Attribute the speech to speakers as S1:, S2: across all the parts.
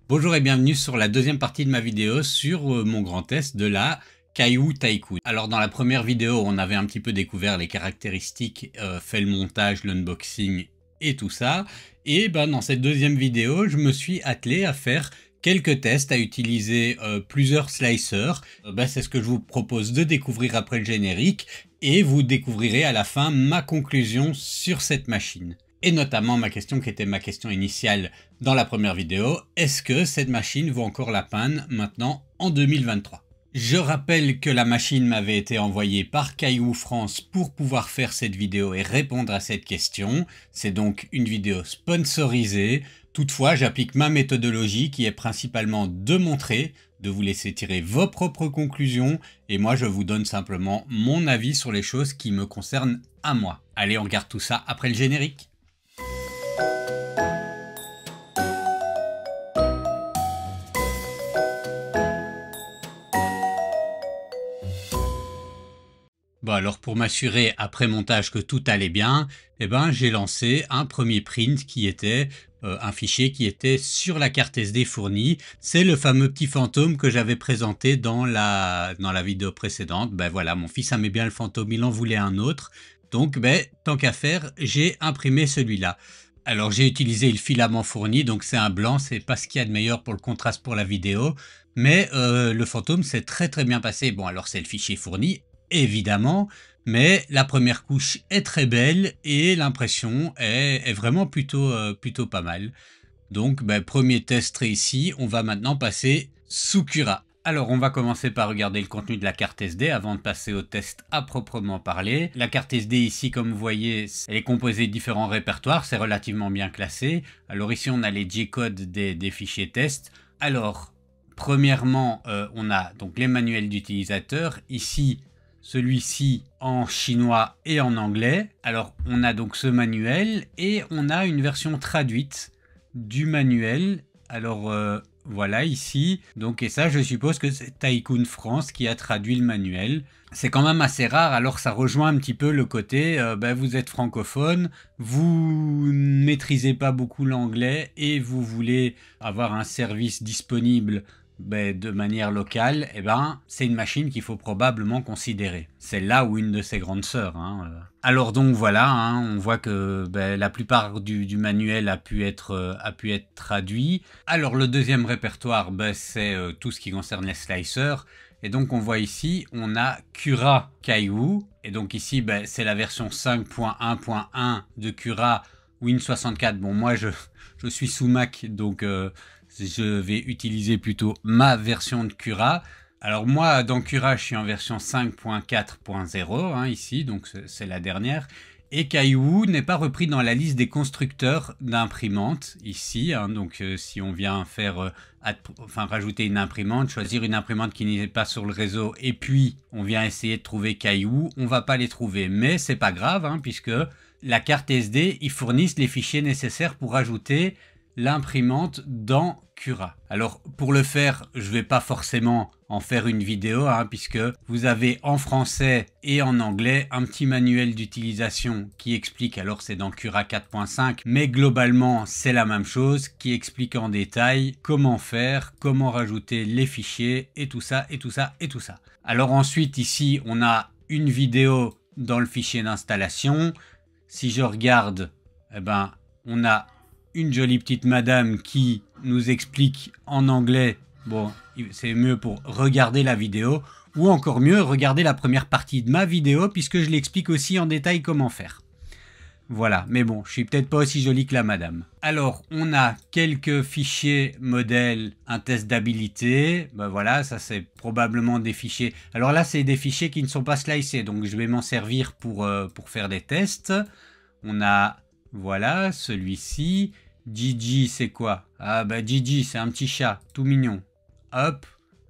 S1: Bonjour et bienvenue sur la deuxième partie de ma vidéo sur mon grand test de la Kaiwu Tycoon. Alors dans la première vidéo, on avait un petit peu découvert les caractéristiques, fait le montage, l'unboxing et tout ça. Et ben dans cette deuxième vidéo, je me suis attelé à faire quelques tests, à utiliser plusieurs slicers. C'est ce que je vous propose de découvrir après le générique et vous découvrirez à la fin ma conclusion sur cette machine. Et notamment ma question qui était ma question initiale dans la première vidéo, est-ce que cette machine vaut encore la peine maintenant en 2023? Je rappelle que la machine m'avait été envoyée par Kaiwu France pour pouvoir faire cette vidéo et répondre à cette question. C'est donc une vidéo sponsorisée. Toutefois, j'applique ma méthodologie qui est principalement de montrer, de vous laisser tirer vos propres conclusions et moi je vous donne simplement mon avis sur les choses qui me concernent à moi. Allez, on regarde tout ça après le générique. Bon alors pour m'assurer après montage que tout allait bien, j'ai lancé un premier print qui était un fichier qui était sur la carte SD fournie. C'est le fameux petit fantôme que j'avais présenté dans la vidéo précédente. Voilà, mon fils aimait bien le fantôme, il en voulait un autre. Donc tant qu'à faire, j'ai imprimé celui-là. Alors j'ai utilisé le filament fourni, donc c'est un blanc, c'est pas ce qu'il y a de meilleur pour le contraste pour la vidéo. Mais le fantôme s'est très bien passé. Bon alors c'est le fichier fourni, évidemment, mais la première couche est très belle et l'impression est vraiment plutôt pas mal. Donc premier test réussi, on va maintenant passer sous Cura. Alors on va commencer par regarder le contenu de la carte SD avant de passer au test à proprement parler. La carte SD ici, comme vous voyez, elle est composée de différents répertoires, c'est relativement bien classé. Alors ici on a les G-codes des fichiers test. Alors premièrement on a donc les manuels d'utilisateurs. Ici celui-ci en chinois et en anglais. Alors on a donc ce manuel et on a une version traduite du manuel. Alors voilà ici. Donc et ça je suppose que c'est Tycoon France qui a traduit le manuel. C'est quand même assez rare, alors ça rejoint un petit peu le côté vous êtes francophone, vous ne maîtrisez pas beaucoup l'anglais et vous voulez avoir un service disponible de manière locale, c'est une machine qu'il faut probablement considérer. C'est là où une de ses grandes sœurs. Alors donc voilà, on voit que la plupart du manuel a pu être traduit. Alors le deuxième répertoire, c'est tout ce qui concerne les slicers. Et donc on voit ici, on a Cura Kaiwu. Et donc ici, c'est la version 5.1.1 de Cura Win64. Bon, moi je suis sous Mac, donc je vais utiliser plutôt ma version de Cura. Alors moi, dans Cura, je suis en version 5.4.0, ici, donc c'est la dernière. Et Kaiwu n'est pas repris dans la liste des constructeurs d'imprimantes, ici. Donc si on vient faire, rajouter une imprimante, choisir une imprimante qui n'est pas sur le réseau, et puis on vient essayer de trouver Kaiwu, on va pas les trouver. Mais c'est pas grave, puisque la carte SD, ils fournissent les fichiers nécessaires pour ajouter l'imprimante dans Cura. Alors pour le faire, je vais pas forcément en faire une vidéo puisque vous avez en français et en anglais un petit manuel d'utilisation qui explique, alors c'est dans Cura 4.5, mais globalement c'est la même chose, qui explique en détail comment faire, comment rajouter les fichiers et tout ça et tout ça et tout ça. Alors ensuite ici on a une vidéo dans le fichier d'installation. Si je regarde, on a une jolie petite madame qui nous explique en anglais. Bon, c'est mieux pour regarder la vidéo, ou encore mieux, regarder la première partie de ma vidéo, puisque je l'explique aussi en détail comment faire. Voilà, mais bon, je suis peut-être pas aussi jolie que la madame. Alors, on a quelques fichiers modèles, un test d'habilité. Voilà, ça c'est probablement des fichiers. Alors là, c'est des fichiers qui ne sont pas slicés, donc je vais m'en servir pour faire des tests. On a, voilà, celui-ci. Gigi, c'est quoi? Ah Gigi, c'est un petit chat, tout mignon. Hop,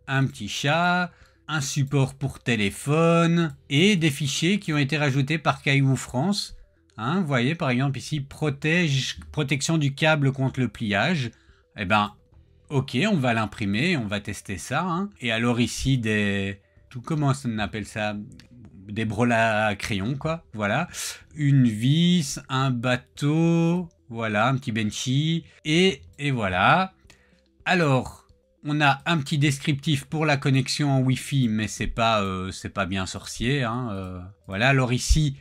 S1: un petit chat, un support pour téléphone et des fichiers qui ont été rajoutés par Kaiwu France. Vous voyez par exemple ici, protection du câble contre le pliage. Ok, on va l'imprimer, on va tester ça. Et alors ici, comment on appelle ça? Des broles à crayon, quoi. Voilà. Une vis, un bateau... Voilà, un petit benchy. Et voilà. Alors, on a un petit descriptif pour la connexion en Wi-Fi, mais c'est pas bien sorcier, hein, voilà, alors ici,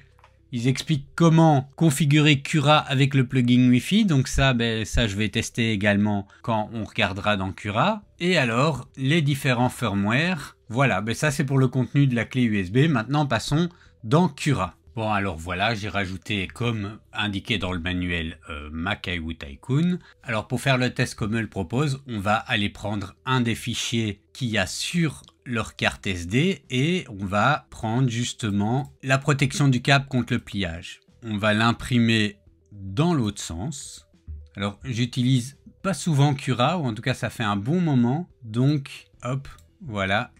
S1: ils expliquent comment configurer Cura avec le plugin Wi-Fi. Donc ça, ça je vais tester également quand on regardera dans Cura. Et alors, les différents firmware. Voilà, ça c'est pour le contenu de la clé USB. Maintenant, passons dans Cura. Bon, alors voilà, j'ai rajouté, comme indiqué dans le manuel, ma Kaiwu Tycoon. Alors pour faire le test comme elle le propose, on va aller prendre un des fichiers qu'il y a sur leur carte SD et on va prendre justement la protection du câble contre le pliage. On va l'imprimer dans l'autre sens. Alors j'utilise pas souvent Cura, ou en tout cas ça fait un bon moment. Donc hop, voilà.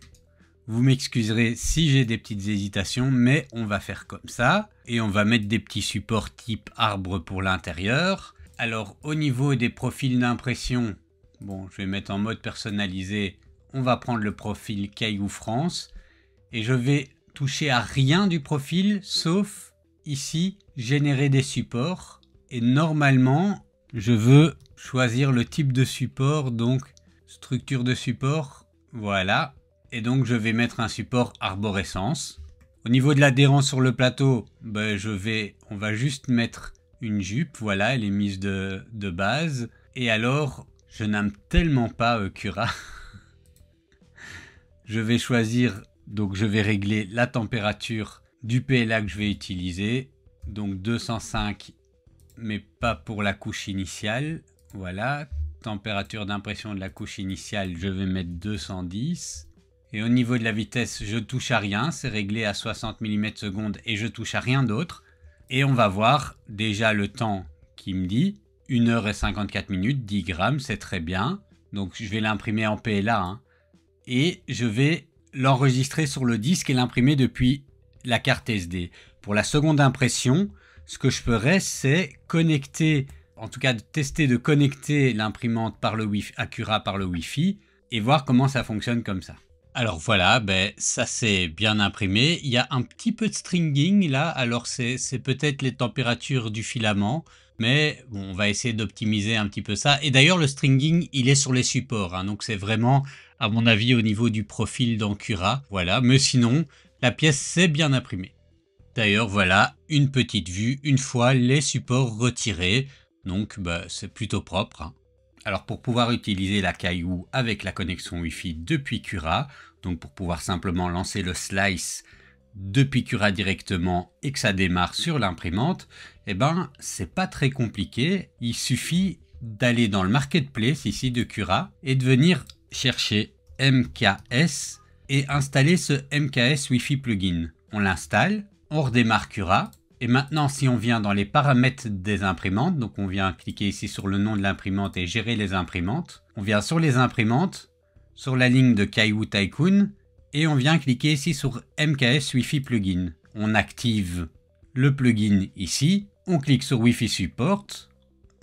S1: Vous m'excuserez si j'ai des petites hésitations, mais on va faire comme ça. Et on va mettre des petits supports type arbre pour l'intérieur. Alors au niveau des profils d'impression, bon je vais mettre en mode personnalisé. On va prendre le profil Kaiwu France. Et je vais toucher à rien du profil, sauf ici, générer des supports. Et normalement, je veux choisir le type de support, donc structure de support, voilà. Et donc je vais mettre un support arborescence. Au niveau de l'adhérence sur le plateau, on va juste mettre une jupe, voilà, elle est mise de base. Et alors, je n'aime tellement pas Cura. Je vais choisir, donc je vais régler la température du PLA que je vais utiliser. Donc 205, mais pas pour la couche initiale. Voilà, température d'impression de la couche initiale, je vais mettre 210. Et au niveau de la vitesse, je touche à rien, c'est réglé à 60 mm/s et je touche à rien d'autre. Et on va voir déjà le temps qui me dit 1h54 minutes, 10 grammes, c'est très bien. Donc je vais l'imprimer en PLA, hein. Et je vais l'enregistrer sur le disque et l'imprimer depuis la carte SD. Pour la seconde impression, ce que je ferais, c'est connecter, en tout cas tester de connecter l'imprimante par le Wi-Fi, à Cura par le Wi-Fi, et voir comment ça fonctionne comme ça. Alors voilà, ça c'est bien imprimé. Il y a un petit peu de stringing là, alors c'est peut-être les températures du filament, mais bon, on va essayer d'optimiser un petit peu ça. Et d'ailleurs le stringing, il est sur les supports, hein, donc c'est vraiment, à mon avis, au niveau du profil dans Cura. Voilà, mais sinon, la pièce c'est bien imprimée. D'ailleurs voilà, une petite vue, une fois les supports retirés, donc c'est plutôt propre, hein. Alors pour pouvoir utiliser la Kaiwu avec la connexion Wi-Fi depuis Cura, donc pour pouvoir simplement lancer le slice depuis Cura directement et que ça démarre sur l'imprimante, c'est pas très compliqué. Il suffit d'aller dans le marketplace ici de Cura et de venir chercher MKS et installer ce MKS Wi-Fi plugin. On l'installe, on redémarre Cura. Et maintenant, si on vient dans les paramètres des imprimantes, donc on vient cliquer ici sur le nom de l'imprimante et gérer les imprimantes. On vient sur les imprimantes, sur la ligne de Kaiwu Tycoon, et on vient cliquer ici sur MKS Wi-Fi Plugin. On active le plugin ici, on clique sur Wi-Fi Support,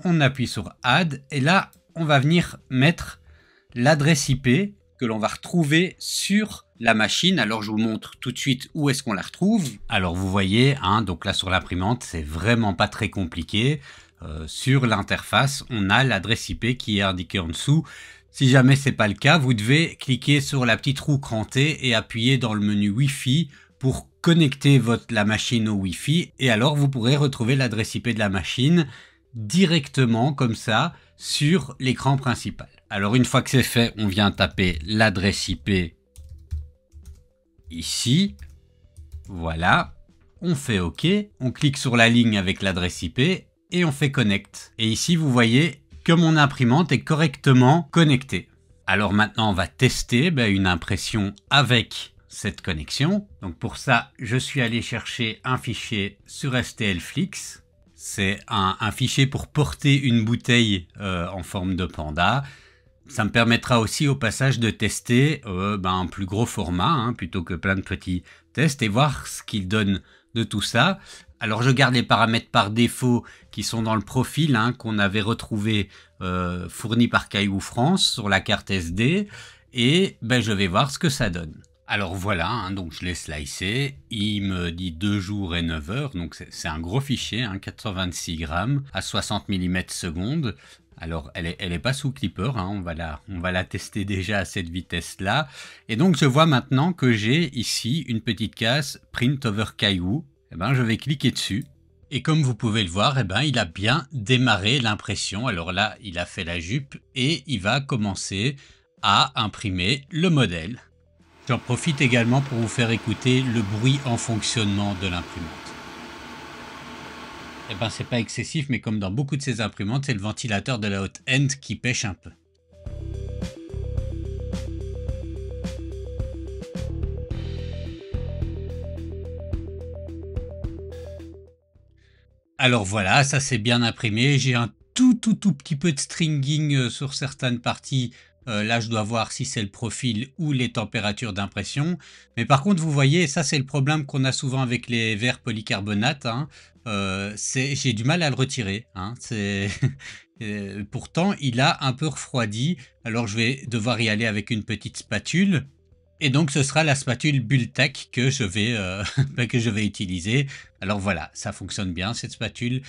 S1: on appuie sur Add, et là, on va venir mettre l'adresse IP que l'on va retrouver sur la machine. Alors je vous montre tout de suite où est-ce qu'on la retrouve. Alors vous voyez, hein, donc là sur l'imprimante, c'est vraiment pas très compliqué. Sur l'interface, on a l'adresse IP qui est indiquée en dessous. Si jamais c'est pas le cas, vous devez cliquer sur la petite roue crantée et appuyer dans le menu Wi-Fi pour connecter la machine au Wi-Fi. Et alors vous pourrez retrouver l'adresse IP de la machine directement comme ça sur l'écran principal. Alors une fois que c'est fait, on vient taper l'adresse IP ici. Voilà, on fait OK, on clique sur la ligne avec l'adresse IP et on fait Connect. Et ici vous voyez que mon imprimante est correctement connectée. Alors maintenant on va tester une impression avec cette connexion. Donc pour ça, je suis allé chercher un fichier sur STLFlix. C'est un fichier pour porter une bouteille en forme de panda. Ça me permettra aussi au passage de tester un plus gros format, hein, plutôt que plein de petits tests, et voir ce qu'il donne de tout ça. Alors je garde les paramètres par défaut qui sont dans le profil, hein, qu'on avait retrouvé fourni par Kaiwu France sur la carte SD, et je vais voir ce que ça donne. Alors voilà, hein, donc je l'ai slicé, il me dit 2 jours et 9 heures, donc c'est un gros fichier, hein, 426 grammes à 60 mm/s. Alors, elle est pas sous Clipper, hein, on va la tester déjà à cette vitesse-là. Et donc, je vois maintenant que j'ai ici une petite case Print over Caillou. Eh ben, je vais cliquer dessus. Et comme vous pouvez le voir, eh ben, il a bien démarré l'impression. Alors là, il a fait la jupe et il va commencer à imprimer le modèle. J'en profite également pour vous faire écouter le bruit en fonctionnement de l'imprimante. Eh ben, c'est pas excessif, mais comme dans beaucoup de ces imprimantes, c'est le ventilateur de la haute end qui pêche un peu. Alors voilà, ça c'est bien imprimé. J'ai un tout petit peu de stringing sur certaines parties. Là, je dois voir si c'est le profil ou les températures d'impression. Mais par contre, vous voyez, ça c'est le problème qu'on a souvent avec les verres polycarbonate, hein. J'ai du mal à le retirer, hein. Pourtant, il a un peu refroidi. Alors, je vais devoir y aller avec une petite spatule. Et donc, ce sera la spatule Bultac que que je vais utiliser. Alors voilà, ça fonctionne bien cette spatule.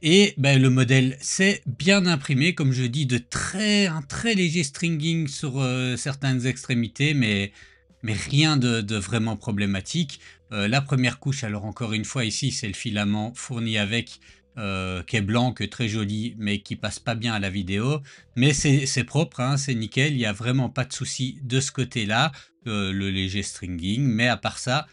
S1: Et ben, le modèle c'est bien imprimé, comme je dis, un très léger stringing sur certaines extrémités, mais rien de vraiment problématique. La première couche, alors encore une fois ici, c'est le filament fourni avec, qui est blanc, que très joli, mais qui passe pas bien à la vidéo. Mais c'est propre, hein, c'est nickel, il n'y a vraiment pas de souci de ce côté-là. Le léger stringing, mais à part ça,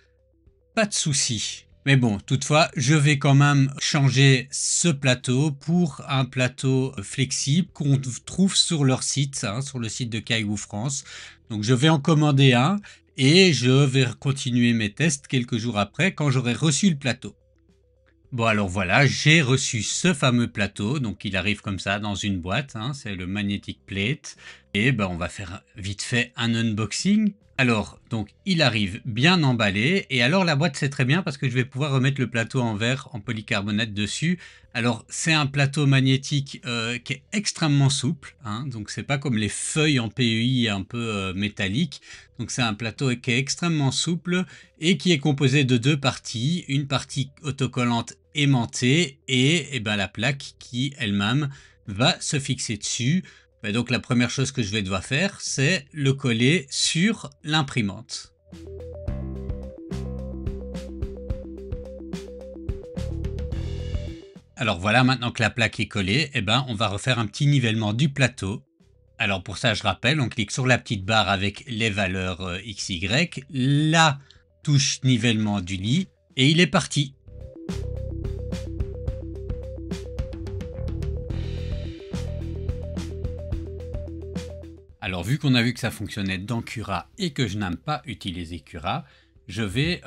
S1: pas de souci. Mais bon, toutefois, je vais quand même changer ce plateau pour un plateau flexible qu'on trouve sur leur site, hein, sur le site de Caillou France. Donc je vais en commander un et je vais continuer mes tests quelques jours après quand j'aurai reçu le plateau. Bon alors voilà, j'ai reçu ce fameux plateau, donc il arrive comme ça dans une boîte, hein, c'est le Magnetic Plate. Et ben on va faire vite fait un unboxing. Alors, donc il arrive bien emballé, et alors la boîte c'est très bien parce que je vais pouvoir remettre le plateau en verre en polycarbonate dessus. Alors c'est un plateau magnétique qui est extrêmement souple, hein, donc c'est pas comme les feuilles en PEI un peu métalliques. Donc c'est un plateau qui est extrêmement souple et qui est composé de deux parties, une partie autocollante aimantée et ben, la plaque qui elle-même va se fixer dessus. Ben donc la première chose que je vais devoir faire, c'est le coller sur l'imprimante. Alors voilà, maintenant que la plaque est collée, eh ben, on va refaire un petit nivellement du plateau. Alors pour ça, je rappelle, on clique sur la petite barre avec les valeurs XY, la touche nivellement du lit, et il est parti. Alors vu qu'on a vu que ça fonctionnait dans Cura et que je n'aime pas utiliser Cura, je vais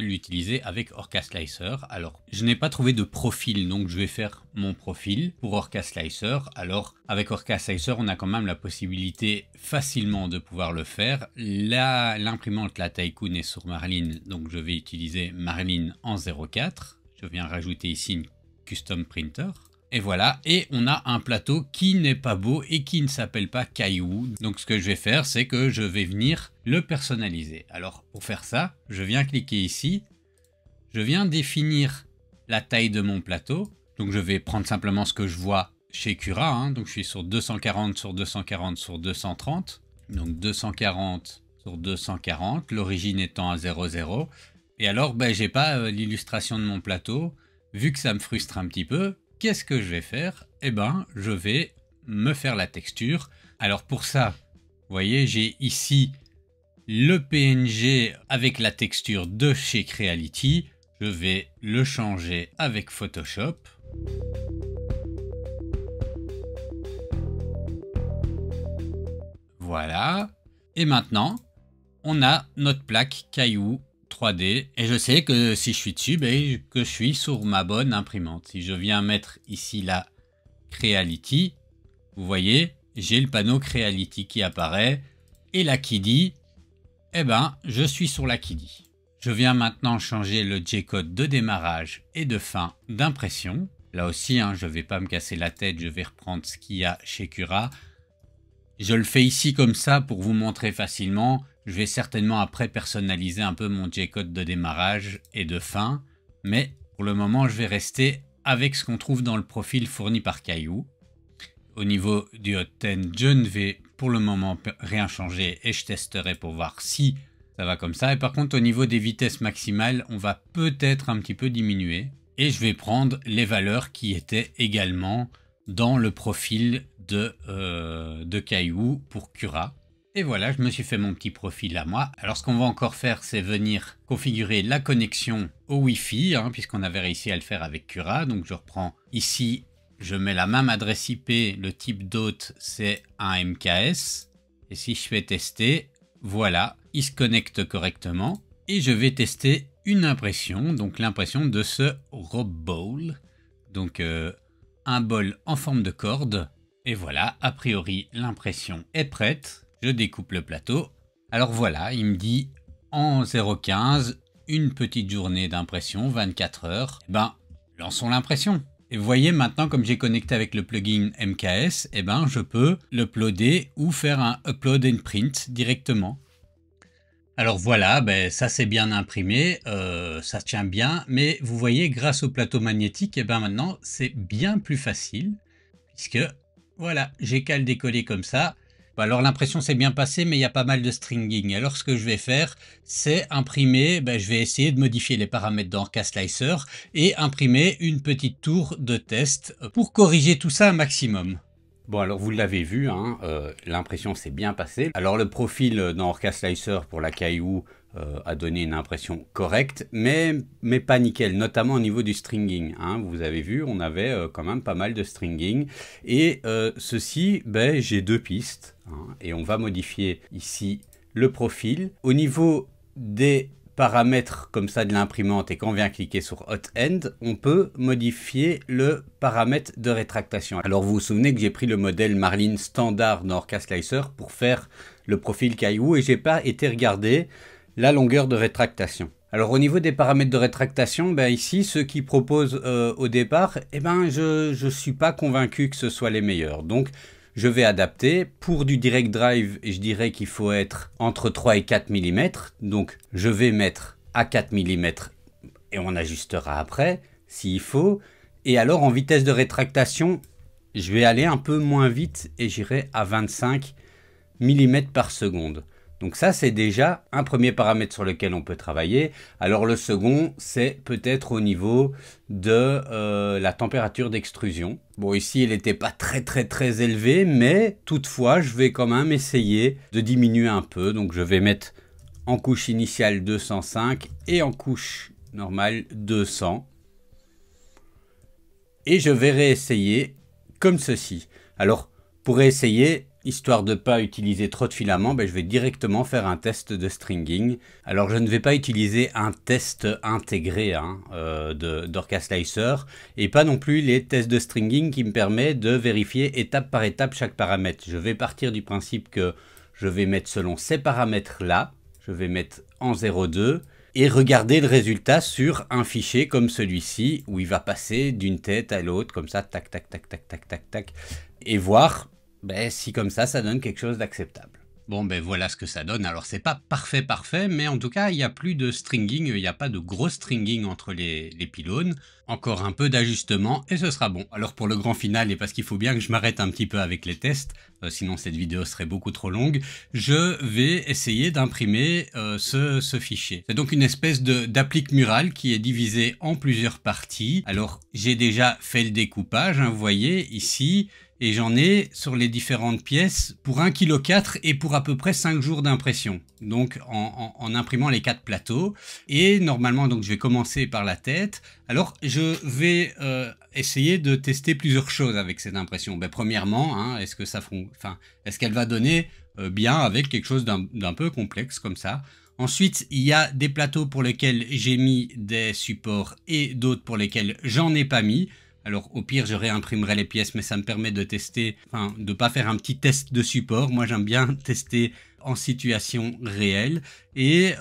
S1: l'utiliser avec Orca Slicer. Alors je n'ai pas trouvé de profil, donc je vais faire mon profil pour Orca Slicer. Alors avec Orca Slicer, on a quand même la possibilité facilement de pouvoir le faire. L'imprimante, la Tycoon est sur Marlin, donc je vais utiliser Marlin en 04. Je viens rajouter ici une custom printer. Et voilà, et on a un plateau qui n'est pas beau et qui ne s'appelle pas Caillou. Donc ce que je vais faire, c'est que je vais venir le personnaliser. Alors pour faire ça, je viens cliquer ici. Je viens définir la taille de mon plateau. Donc je vais prendre simplement ce que je vois chez Cura, hein. Donc je suis sur 240 sur 240 sur 230. Donc 240 sur 240, l'origine étant à 00. Et alors, j'ai pas l'illustration de mon plateau. Vu que ça me frustre un petit peu, qu'est-ce que je vais faire? Eh ben, je vais me faire la texture. Alors pour ça, vous voyez, j'ai ici le PNG avec la texture de chez Creality. Je vais le changer avec Photoshop. Voilà. Et maintenant, on a notre plaque Caillou 3D. Et je sais que si je suis dessus, que je suis sur ma bonne imprimante. Si je viens mettre ici la Creality, vous voyez, j'ai le panneau Creality qui apparaît. Et la Kiddy, je suis sur la Kiddy. Je viens maintenant changer le J-code de démarrage et de fin d'impression. Là aussi, je ne vais pas me casser la tête, je vais reprendre ce qu'il y a chez Cura. Je le fais ici comme ça pour vous montrer facilement. Je vais certainement après personnaliser un peu mon J-code de démarrage et de fin. Mais pour le moment, je vais rester avec ce qu'on trouve dans le profil fourni par Caillou. Au niveau du Hot 10, je ne vais pour le moment rien changer et je testerai pour voir si ça va comme ça. Et par contre, au niveau des vitesses maximales, on va peut-être un petit peu diminuer. Et je vais prendre les valeurs qui étaient également dans le profil de Caillou pour Cura. Et voilà, je me suis fait mon petit profil à moi. Alors ce qu'on va encore faire, c'est venir configurer la connexion au Wi-Fi, puisqu'on avait réussi à le faire avec Cura. Donc je reprends ici, je mets la même adresse IP, le type d'hôte c'est un MKS. Et si je fais tester, voilà, il se connecte correctement. Et je vais tester une impression, donc l'impression de ce Rob Bowl. Donc un bol en forme de corde. Et voilà, a priori l'impression est prête. Je découpe le plateau. Alors voilà, il me dit en 0,15, une petite journée d'impression, 24 heures. Eh ben, lançons l'impression. Et vous voyez maintenant, comme j'ai connecté avec le plugin MKS, eh ben, je peux l'uploader ou faire un upload and print directement. Alors voilà, ben, ça c'est bien imprimé, ça tient bien. Mais vous voyez, grâce au plateau magnétique, eh ben, maintenant c'est bien plus facile. Puisque voilà, j'ai qu'à le décoller comme ça. Alors l'impression s'est bien passée, mais il y a pas mal de stringing. Alors ce que je vais faire, c'est imprimer, je vais essayer de modifier les paramètres dans Orca Slicer et imprimer une petite tour de test pour corriger tout ça un maximum. Bon, alors vous l'avez vu, l'impression s'est bien passée. Alors le profil dans Orca Slicer pour la Caillou a donné une impression correcte, mais pas nickel, notamment au niveau du stringing. Vous avez vu, on avait quand même pas mal de stringing. Et ceci, j'ai deux pistes. Et on va modifier ici le profil. Au niveau des paramètres comme ça de l'imprimante, et quand on vient cliquer sur Hot End, on peut modifier le paramètre de rétractation. Alors vous vous souvenez que j'ai pris le modèle Marlin standard dans Orca Slicer pour faire le profil Caillou et j'ai pas été regarder la longueur de rétractation. Alors au niveau des paramètres de rétractation, ici ceux qui proposent au départ, je suis pas convaincu que ce soit les meilleurs. Donc je vais adapter. Pour du direct drive, je dirais qu'il faut être entre 3 et 4 mm. Donc je vais mettre à 4 mm et on ajustera après s'il faut. Et alors en vitesse de rétractation, je vais aller un peu moins vite et j'irai à 25 mm par seconde. Donc ça, c'est déjà un premier paramètre sur lequel on peut travailler. Alors le second, c'est peut-être au niveau de la température d'extrusion. Bon, ici, elle n'était pas très élevée, mais toutefois, je vais quand même essayer de diminuer un peu. Donc je vais mettre en couche initiale 205 et en couche normale 200. Et je vais réessayer comme ceci. Alors, pour réessayer, histoire de ne pas utiliser trop de filaments, je vais directement faire un test de stringing. Alors je ne vais pas utiliser un test intégré d'Orca Slicer et pas non plus les tests de stringing qui me permettent de vérifier étape par étape chaque paramètre. Je vais partir du principe que je vais mettre selon ces paramètres là, je vais mettre en 0,2 et regarder le résultat sur un fichier comme celui-ci où il va passer d'une tête à l'autre comme ça, tac, tac, tac, tac, tac, tac, tac, et voir si comme ça donne quelque chose d'acceptable. Bon, voilà ce que ça donne. Alors, c'est pas parfait, mais en tout cas, il n'y a plus de stringing, il n'y a pas de gros stringing entre les pylônes. Encore un peu d'ajustement et ce sera bon. Alors, pour le grand final, et parce qu'il faut bien que je m'arrête un petit peu avec les tests, sinon cette vidéo serait beaucoup trop longue, je vais essayer d'imprimer ce fichier. C'est donc une espèce d'applique murale qui est divisée en plusieurs parties. Alors, j'ai déjà fait le découpage, vous voyez, ici. Et j'en ai sur les différentes pièces pour 1,4 kg et pour à peu près 5 jours d'impression. Donc en imprimant les 4 plateaux. Et normalement, donc je vais commencer par la tête. Alors je vais essayer de tester plusieurs choses avec cette impression. Premièrement, est-ce que est-ce qu'elle va donner bien avec quelque chose d'un peu complexe comme ça. Ensuite, il y a des plateaux pour lesquels j'ai mis des supports et d'autres pour lesquels j'en ai pas mis. Alors au pire je réimprimerai les pièces, mais ça me permet de tester, de pas faire un petit test de support. Moi j'aime bien tester en situation réelle et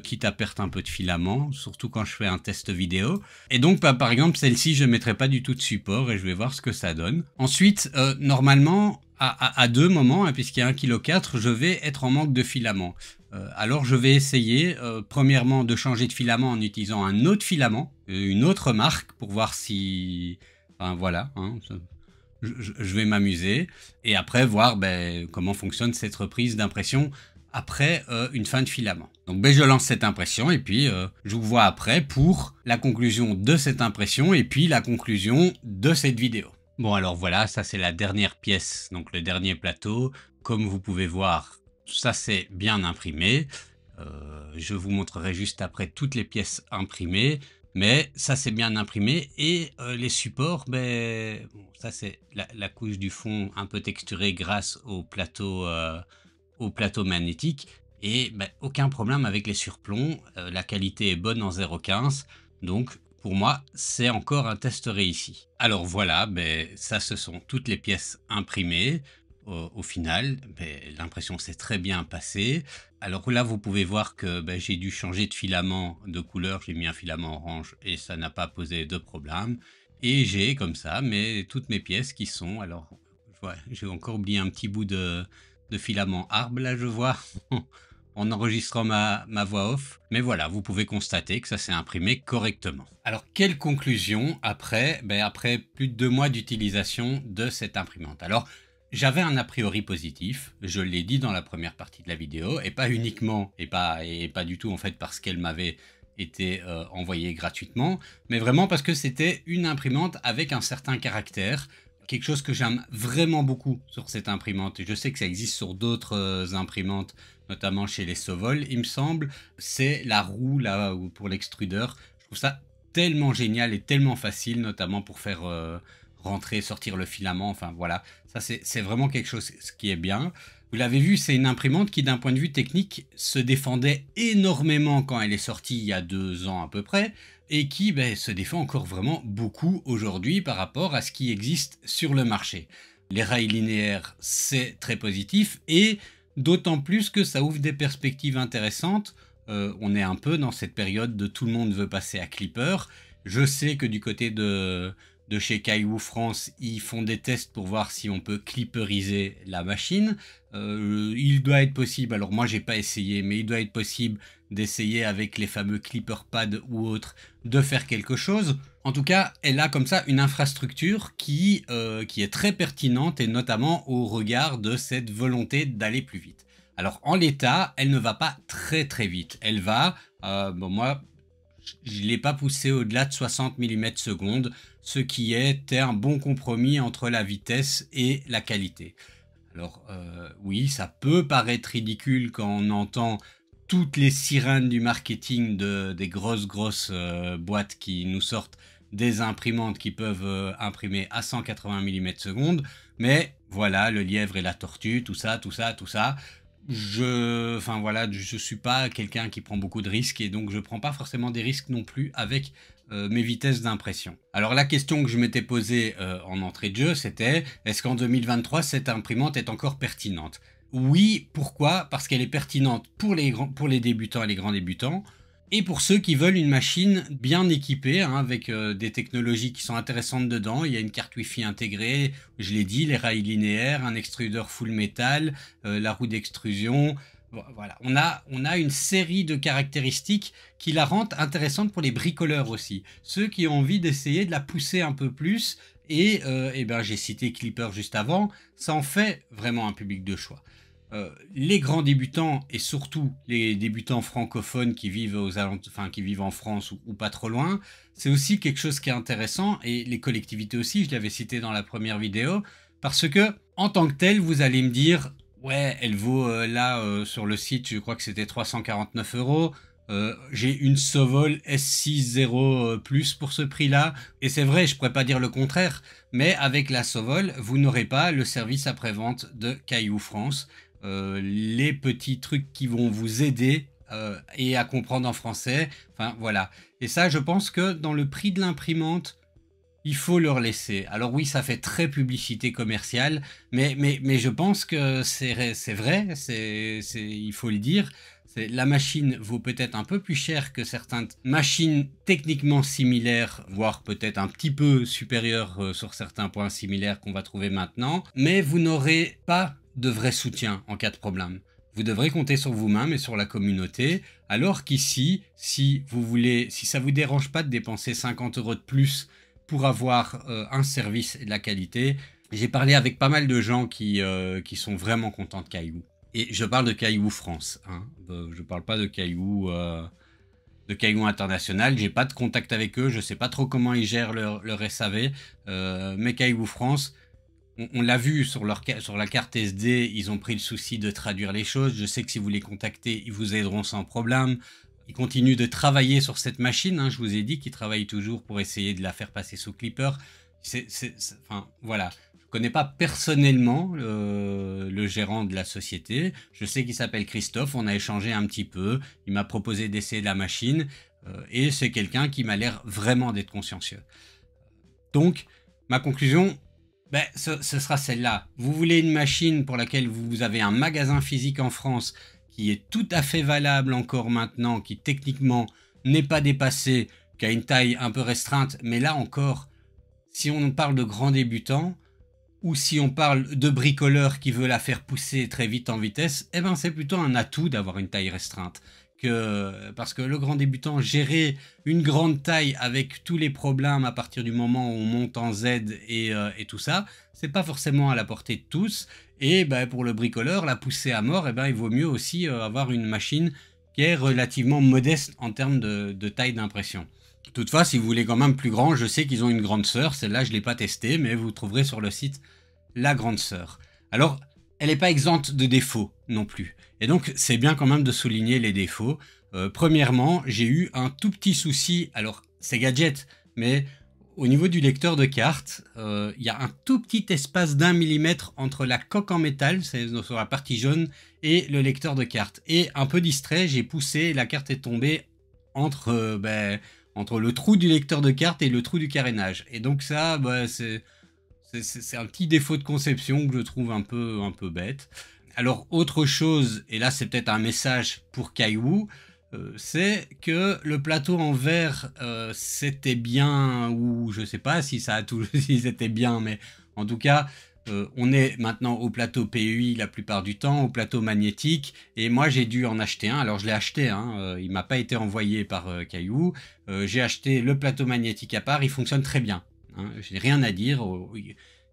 S1: quitte à perdre un peu de filament, surtout quand je fais un test vidéo. Et donc par exemple celle-ci je ne mettrai pas du tout de support et je vais voir ce que ça donne. Ensuite normalement à deux moments, puisqu'il y a 1,4 kg, je vais être en manque de filament. Alors je vais essayer premièrement de changer de filament en utilisant un autre filament, une autre marque pour voir si... voilà, je vais m'amuser et après voir comment fonctionne cette reprise d'impression après une fin de filament. Donc je lance cette impression et puis je vous vois après pour la conclusion de cette impression et puis la conclusion de cette vidéo. Bon alors voilà, ça c'est la dernière pièce, donc le dernier plateau. Comme vous pouvez voir, ça c'est bien imprimé. Je vous montrerai juste après toutes les pièces imprimées. Mais ça c'est bien imprimé et les supports, bon, ça c'est la couche du fond un peu texturée grâce au plateau magnétique et aucun problème avec les surplombs, la qualité est bonne en 0,15 donc pour moi c'est encore un test réussi. Alors voilà, ça ce sont toutes les pièces imprimées. Au final, l'impression s'est très bien passée. Alors là, vous pouvez voir que j'ai dû changer de filament de couleur. J'ai mis un filament orange et ça n'a pas posé de problème. Et j'ai comme ça toutes mes pièces qui sont... Alors, j'ai encore oublié un petit bout de filament arbre, là, je vois, en enregistrant ma voix off. Mais voilà, vous pouvez constater que ça s'est imprimé correctement. Alors, quelle conclusion après, après plus de 2 mois d'utilisation de cette imprimante? Alors, j'avais un a priori positif, je l'ai dit dans la première partie de la vidéo, et pas uniquement, et pas du tout en fait parce qu'elle m'avait été envoyée gratuitement, mais vraiment parce que c'était une imprimante avec un certain caractère, quelque chose que j'aime vraiment beaucoup sur cette imprimante. Je sais que ça existe sur d'autres imprimantes, notamment chez les Sovol, il me semble, c'est la roue là pour l'extrudeur. Je trouve ça tellement génial et tellement facile, notamment pour faire... rentrer, sortir le filament, enfin voilà, ça c'est vraiment quelque chose qui est bien. Vous l'avez vu, c'est une imprimante qui d'un point de vue technique se défendait énormément quand elle est sortie il y a 2 ans à peu près, et qui se défend encore vraiment beaucoup aujourd'hui par rapport à ce qui existe sur le marché. Les rails linéaires, c'est très positif, et d'autant plus que ça ouvre des perspectives intéressantes. On est un peu dans cette période de tout le monde veut passer à Clipper. Je sais que du côté de chez Caillou France, ils font des tests pour voir si on peut clipperiser la machine. Il doit être possible, alors moi j'ai pas essayé, mais il doit être possible d'essayer avec les fameux clipper pads ou autres de faire quelque chose. En tout cas, elle a comme ça une infrastructure qui est très pertinente et notamment au regard de cette volonté d'aller plus vite. Alors en l'état, elle ne va pas très très vite. Elle va, moi je ne l'ai pas poussé au-delà de 60 mm/s, ce qui est un bon compromis entre la vitesse et la qualité. Alors oui, ça peut paraître ridicule quand on entend toutes les sirènes du marketing des grosses boîtes qui nous sortent des imprimantes qui peuvent imprimer à 180 mm/s, mais voilà, le lièvre et la tortue, tout ça. Enfin voilà, je suis pas quelqu'un qui prend beaucoup de risques et donc je prends pas forcément des risques non plus avec mes vitesses d'impression. Alors la question que je m'étais posée en entrée de jeu, c'était est-ce qu'en 2023 cette imprimante est encore pertinente? Oui, pourquoi? Parce qu'elle est pertinente pour les débutants et les grands débutants. Et pour ceux qui veulent une machine bien équipée, avec des technologies qui sont intéressantes dedans, il y a une carte Wi-Fi intégrée, je l'ai dit, les rails linéaires, un extrudeur full métal, la roue d'extrusion. Voilà, on a une série de caractéristiques qui la rendent intéressante pour les bricoleurs aussi. Ceux qui ont envie d'essayer de la pousser un peu plus, et j'ai cité Clipper juste avant, ça en fait vraiment un public de choix. Les grands débutants et surtout les débutants francophones qui vivent qui vivent en France ou pas trop loin, c'est aussi quelque chose qui est intéressant, et les collectivités aussi, je l'avais cité dans la première vidéo, parce que en tant que tel, vous allez me dire ouais, elle vaut sur le site, je crois que c'était 349 €. J'ai une Sovol S60 Plus pour ce prix-là, et c'est vrai, je pourrais pas dire le contraire, mais avec la Sovol, vous n'aurez pas le service après-vente de Caillou France. Les petits trucs qui vont vous aider et à comprendre en français, enfin voilà. Et ça, je pense que dans le prix de l'imprimante, il faut leur laisser. Alors oui, ça fait très publicité commerciale, mais je pense que c'est vrai, il faut le dire. La machine vaut peut-être un peu plus cher que certaines machines techniquement similaires, voire peut-être un petit peu supérieures sur certains points similaires qu'on va trouver maintenant, mais vous n'aurez pas de vrai soutien en cas de problème. Vous devrez compter sur vous-même et sur la communauté, alors qu'ici, si ça vous dérange pas de dépenser 50 € de plus pour avoir un service et de la qualité,
S2: J'ai parlé avec pas mal de gens qui sont vraiment contents de Caillou. Et je parle de Caillou France, hein. Je parle pas de Caillou International. J'ai pas de contact avec eux, je sais pas trop comment ils gèrent leur SAV. Mais Caillou France, on l'a vu sur la carte SD, ils ont pris le souci de traduire les choses. Je sais que si vous les contactez, ils vous aideront sans problème. Ils continuent de travailler sur cette machine, hein. Je vous ai dit qu'ils travaillent toujours pour essayer de la faire passer sous Clipper. Enfin, voilà. Je connais pas personnellement le gérant de la société. Je sais qu'il s'appelle Christophe, on a échangé un petit peu. Il m'a proposé d'essayer la machine. Et c'est quelqu'un qui m'a l'air vraiment d'être consciencieux. Donc, ma conclusion, ben, ce sera celle-là. Vous voulez une machine pour laquelle vous avez un magasin physique en France qui est tout à fait valable encore maintenant, qui techniquement n'est pas dépassé, qui a une taille un peu restreinte, mais là encore, si on parle de grands débutants, ou si on parle de bricoleurs qui veulent la faire pousser très vite en vitesse, eh ben c'est plutôt un atout d'avoir une taille restreinte. Parce que le grand débutant, gérer une grande taille avec tous les problèmes à partir du moment où on monte en Z et tout ça, c'est pas forcément à la portée de tous. Et ben, pour le bricoleur, la pousser à mort, eh ben, il vaut mieux aussi avoir une machine qui est relativement modeste en termes de taille d'impression. Toutefois, si vous voulez quand même plus grand, je sais qu'ils ont une grande sœur, celle-là je ne l'ai pas testée, mais vous trouverez sur le site la grande sœur. Alors, elle n'est pas exempte de défauts non plus. Et donc, c'est bien quand même de souligner les défauts. Premièrement, j'ai eu un tout petit souci, alors c'est gadget, mais au niveau du lecteur de carte, il y a un tout petit espace d'1 millimètre entre la coque en métal, c'est sur la partie jaune, et le lecteur de carte. Et un peu distrait, j'ai poussé, la carte est tombée entre, entre le trou du lecteur de carte et le trou du carénage. Et donc ça, c'est un petit défaut de conception que je trouve un peu bête. Alors autre chose, et là c'est peut-être un message pour Caillou, c'est que le plateau en verre c'était bien, ou je sais pas si ça a tout, si c'était bien, mais en tout cas on est maintenant au plateau PEI la plupart du temps, au plateau magnétique, et moi j'ai dû en acheter un. Alors je l'ai acheté, hein, il m'a pas été envoyé par Caillou. J'ai acheté le plateau magnétique à part, il fonctionne très bien. Hein, j'ai rien à dire,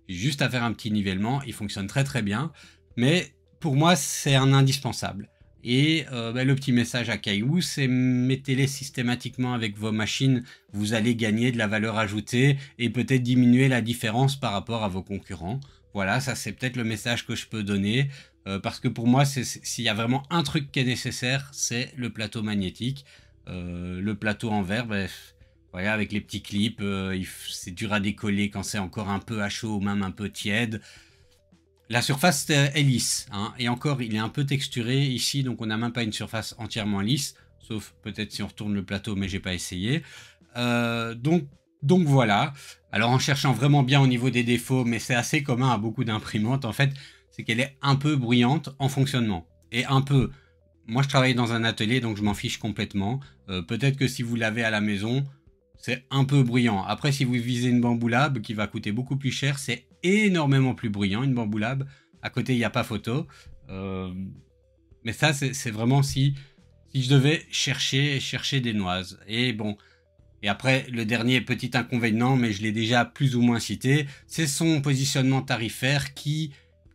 S2: j'ai juste à faire un petit nivellement, il fonctionne très très bien, mais pour moi c'est un indispensable. Et le petit message à Caillou, c'est mettez-les systématiquement avec vos machines, vous allez gagner de la valeur ajoutée et peut-être diminuer la différence par rapport à vos concurrents. Voilà, ça c'est peut-être le message que je peux donner, parce que pour moi, s'il y a vraiment un truc qui est nécessaire, c'est le plateau magnétique. Le plateau en verre, voilà, avec les petits clips, c'est dur à décoller quand c'est encore un peu à chaud ou même un peu tiède. La surface est lisse, hein, et encore il est un peu texturé ici, donc on n'a même pas une surface entièrement lisse, sauf peut-être si on retourne le plateau, mais j'ai pas essayé. Donc voilà. Alors en cherchant vraiment bien au niveau des défauts, mais c'est assez commun à beaucoup d'imprimantes en fait, c'est qu'elle est un peu bruyante en fonctionnement. Et un peu. Moi je travaille dans un atelier, donc je m'en fiche complètement. Peut-être que si vous l'avez à la maison, c'est un peu bruyant. Après, si vous visez une Bambu Lab qui va coûter beaucoup plus cher, c'est énormément plus bruyant, une Bambu Lab. À côté, il n'y a pas photo. Mais ça, c'est vraiment si je devais chercher des noises. Et bon, et après, le dernier petit inconvénient, mais je l'ai déjà plus ou moins cité, c'est son positionnement tarifaire qui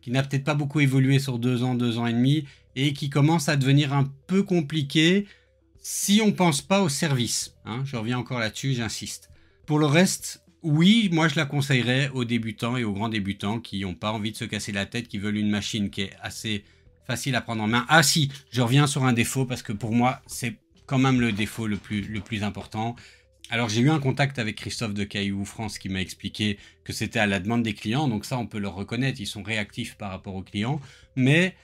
S2: n'a peut-être pas beaucoup évolué sur 2 ans et demi, et qui commence à devenir un peu compliqué si on pense pas au service. Hein. Je reviens encore là-dessus, j'insiste. Pour le reste, oui, moi je la conseillerais aux débutants et aux grands débutants qui n'ont pas envie de se casser la tête, qui veulent une machine qui est assez facile à prendre en main. Ah si, je reviens sur un défaut parce que pour moi, c'est quand même le défaut le plus important. Alors j'ai eu un contact avec Christophe de Caillou France qui m'a expliqué que c'était à la demande des clients, donc ça on peut leur reconnaître, ils sont réactifs par rapport aux clients, mais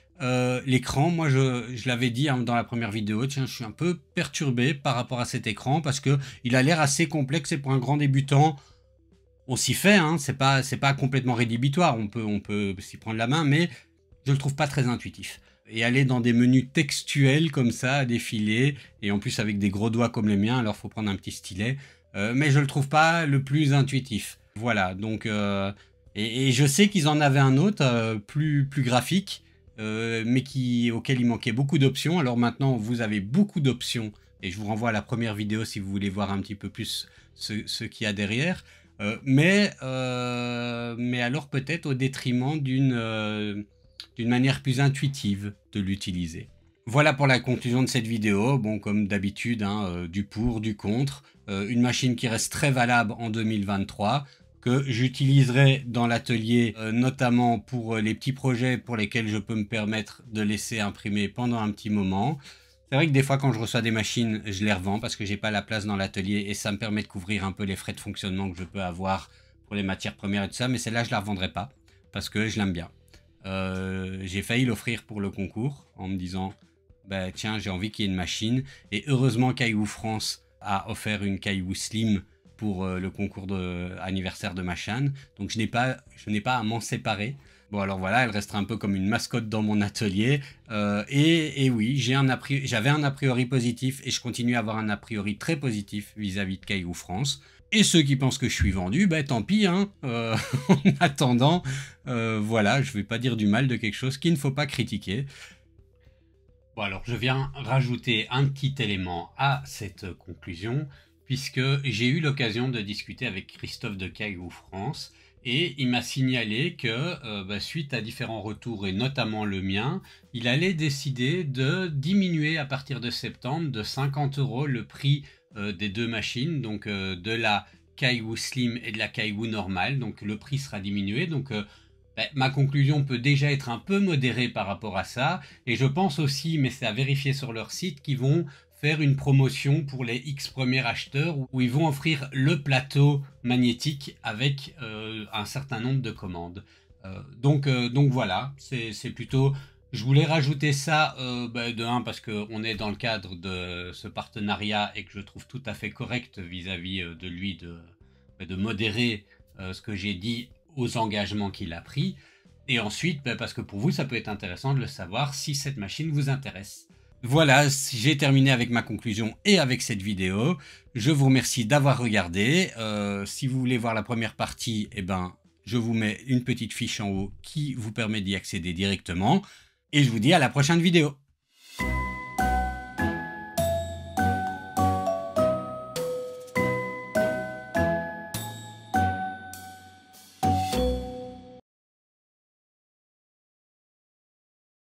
S2: l'écran, moi je l'avais dit hein, dans la première vidéo, tiens je suis un peu perturbé par rapport à cet écran parce que il a l'air assez complexe et pour un grand débutant, on s'y fait, hein, c'est pas complètement rédhibitoire, on peut s'y prendre la main, mais je le trouve pas très intuitif. Et aller dans des menus textuels comme ça, à défiler, et en plus avec des gros doigts comme les miens, alors faut prendre un petit stylet, mais je le trouve pas le plus intuitif. Voilà, donc et je sais qu'ils en avaient un autre plus graphique, mais auquel il manquait beaucoup d'options. Alors maintenant vous avez beaucoup d'options, et je vous renvoie à la première vidéo si vous voulez voir un petit peu plus ce qu'il y a derrière. Mais alors peut-être au détriment d'une manière plus intuitive de l'utiliser. Voilà pour la conclusion de cette vidéo. Bon, comme d'habitude, hein, du pour, du contre. Une machine qui reste très valable en 2023, que j'utiliserai dans l'atelier, notamment pour les petits projets pour lesquels je peux me permettre de laisser imprimer pendant un petit moment. C'est vrai que des fois, quand je reçois des machines, je les revends parce que j'ai pas la place dans l'atelier et ça me permet de couvrir un peu les frais de fonctionnement que je peux avoir pour les matières premières et tout ça. Mais celle-là, je la revendrai pas parce que je l'aime bien. J'ai failli l'offrir pour le concours en me disant, bah, tiens, j'ai envie qu'il y ait une machine. Et heureusement, Caillou France a offert une Caillou Slim pour le concours anniversaire de ma chaîne. Donc je n'ai pas à m'en séparer. Bon, alors voilà, elle restera un peu comme une mascotte dans mon atelier. Et oui, j'avais un a priori positif et je continue à avoir un a priori très positif vis-à-vis de Caillou France. Et ceux qui pensent que je suis vendu, bah tant pis, hein. En attendant, voilà, je vais pas dire du mal de quelque chose qu'il ne faut pas critiquer. Bon, alors je viens rajouter un petit élément à cette conclusion, puisque j'ai eu l'occasion de discuter avec Christophe de Caillou France, et il m'a signalé que suite à différents retours, et notamment le mien, il allait décider de diminuer à partir de septembre de 50 € le prix des deux machines, donc de la Caillou Slim et de la Caillou normale, donc le prix sera diminué, donc ma conclusion peut déjà être un peu modérée par rapport à ça, et je pense aussi, mais c'est à vérifier sur leur site, qu'ils vont faire une promotion pour les X premiers acheteurs où ils vont offrir le plateau magnétique avec un certain nombre de commandes. Donc voilà, c'est plutôt... Je voulais rajouter ça de un parce qu'on est dans le cadre de ce partenariat et que je trouve tout à fait correct vis-à-vis de lui de modérer ce que j'ai dit aux engagements qu'il a pris, et ensuite parce que pour vous ça peut être intéressant de le savoir si cette machine vous intéresse. Voilà, j'ai terminé avec ma conclusion et avec cette vidéo. Je vous remercie d'avoir regardé. Si vous voulez voir la première partie, je vous mets une petite fiche en haut qui vous permet d'y accéder directement, et je vous dis à la prochaine vidéo.